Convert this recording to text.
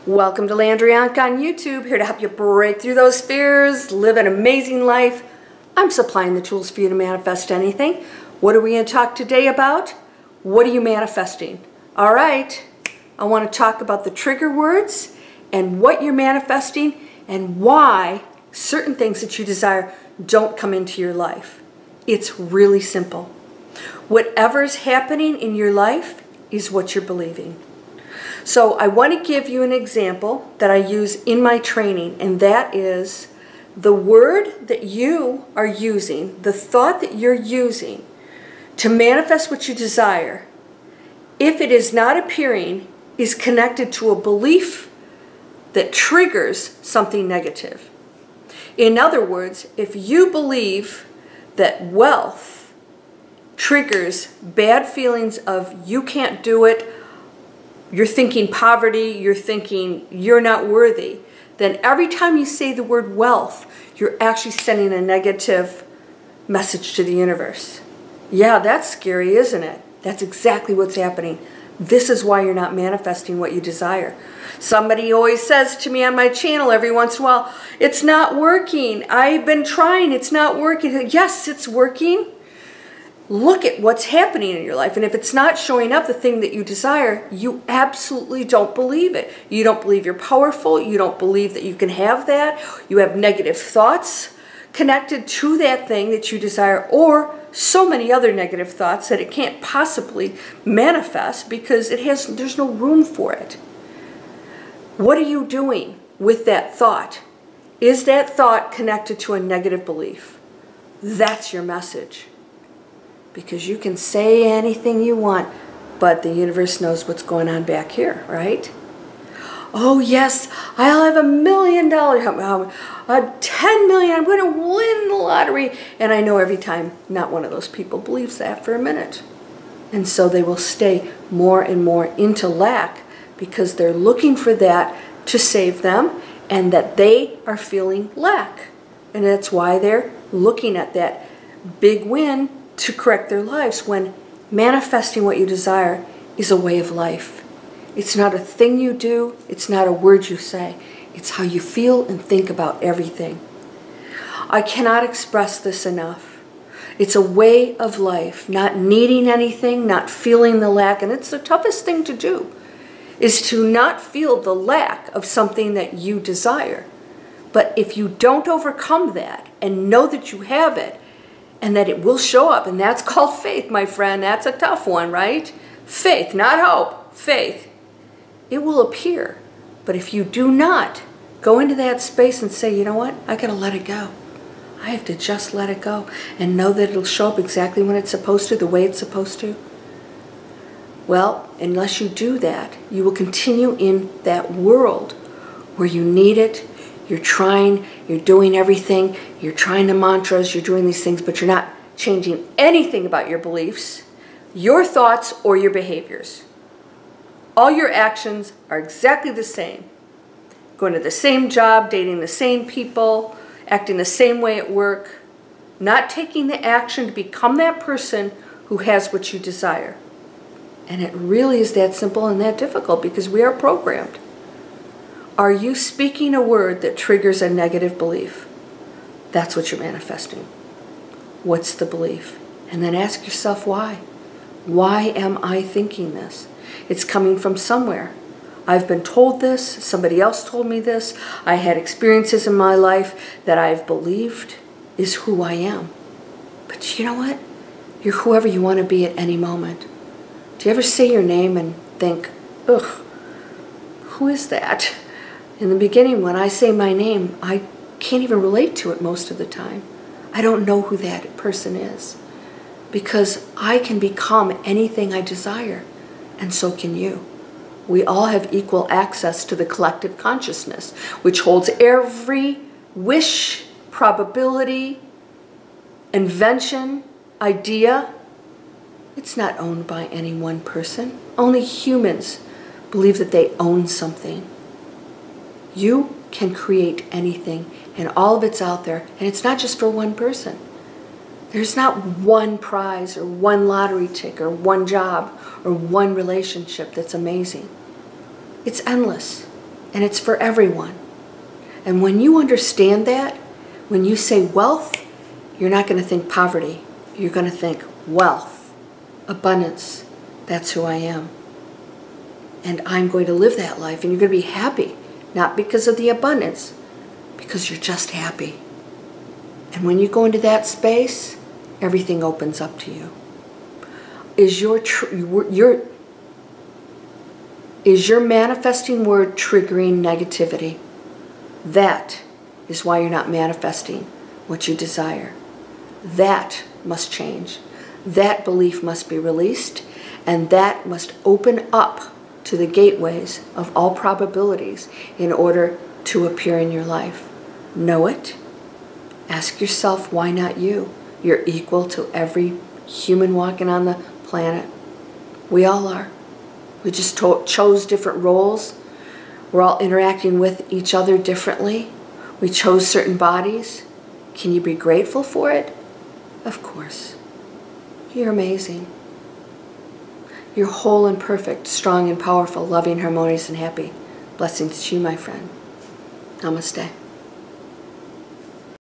Welcome to Landria Onkka on YouTube, here to help you break through those fears, live an amazing life. I'm supplying the tools for you to manifest anything. What are we going to talk today about? What are you manifesting? All right, I want to talk about the trigger words and what you're manifesting and why certain things that you desire don't come into your life. It's really simple. Whatever's happening in your life is what you're believing. So I want to give you an example that I use in my training, and that is the word that you are using, the thought that you're using to manifest what you desire, if it is not appearing, is connected to a belief that triggers something negative. In other words, if you believe that wealth triggers bad feelings of you can't do it, you're thinking poverty, you're thinking you're not worthy, then every time you say the word wealth, you're actually sending a negative message to the universe. Yeah, that's scary, isn't it? That's exactly what's happening. This is why you're not manifesting what you desire. Somebody always says to me on my channel every once in a while, it's not working. I've been trying, it's not working. Yes, it's working. Look at what's happening in your life. And if it's not showing up, the thing that you desire, you absolutely don't believe it. You don't believe you're powerful. You don't believe that you can have that. You have negative thoughts connected to that thing that you desire, or so many other negative thoughts that it can't possibly manifest because there's no room for it. What are you doing with that thought? Is that thought connected to a negative belief? That's your message. Because you can say anything you want, but the universe knows what's going on back here, right? Oh yes, I'll have $1 million, 10 million, I'm going to win the lottery. And I know every time not one of those people believes that for a minute. And so they will stay more and more into lack because they're looking for that to save them and that they are feeling lack. And that's why they're looking at that big win to correct their lives, when manifesting what you desire is a way of life. It's not a thing you do, it's not a word you say, it's how you feel and think about everything. I cannot express this enough. It's a way of life, not needing anything, not feeling the lack, and it's the toughest thing to do, is to not feel the lack of something that you desire. But if you don't overcome that and know that you have it, and that it will show up, and that's called faith, my friend. That's a tough one, right? Faith, not hope, faith. It will appear. But if you do not go into that space and say, you know what, I gotta let it go. I have to just let it go and know that it'll show up exactly when it's supposed to, the way it's supposed to. Well, unless you do that, you will continue in that world where you need it. You're trying, you're doing everything, you're trying the mantras, you're doing these things, but you're not changing anything about your beliefs, your thoughts, or your behaviors. All your actions are exactly the same. Going to the same job, dating the same people, acting the same way at work, not taking the action to become that person who has what you desire. And it really is that simple and that difficult because we are programmed. Are you speaking a word that triggers a negative belief? That's what you're manifesting. What's the belief? And then ask yourself why. Why am I thinking this? It's coming from somewhere. I've been told this, somebody else told me this, I had experiences in my life that I've believed is who I am. But you know what? You're whoever you want to be at any moment. Do you ever say your name and think, ugh, who is that? In the beginning, when I say my name, I can't even relate to it most of the time. I don't know who that person is because I can become anything I desire, and so can you. We all have equal access to the collective consciousness, which holds every wish, probability, invention, idea. It's not owned by any one person. Only humans believe that they own something. You can create anything, and all of it's out there, and it's not just for one person. There's not one prize or one lottery ticket or one job or one relationship that's amazing. It's endless. And it's for everyone. And when you understand that, when you say wealth, you're not going to think poverty. You're going to think wealth, abundance. That's who I am. And I'm going to live that life. And you're going to be happy. Not because of the abundance, because you're just happy. And when you go into that space, everything opens up to you. Is your manifesting word triggering negativity? That is why you're not manifesting what you desire. That must change. That belief must be released, and that must open up to the gateways of all probabilities in order to appear in your life. Know it. Ask yourself, why not you? You're equal to every human walking on the planet. We all are. We just chose different roles. We're all interacting with each other differently. We chose certain bodies. Can you be grateful for it? Of course. You're amazing. You're whole and perfect, strong and powerful, loving, harmonious, and happy. Blessings to you, my friend. Namaste.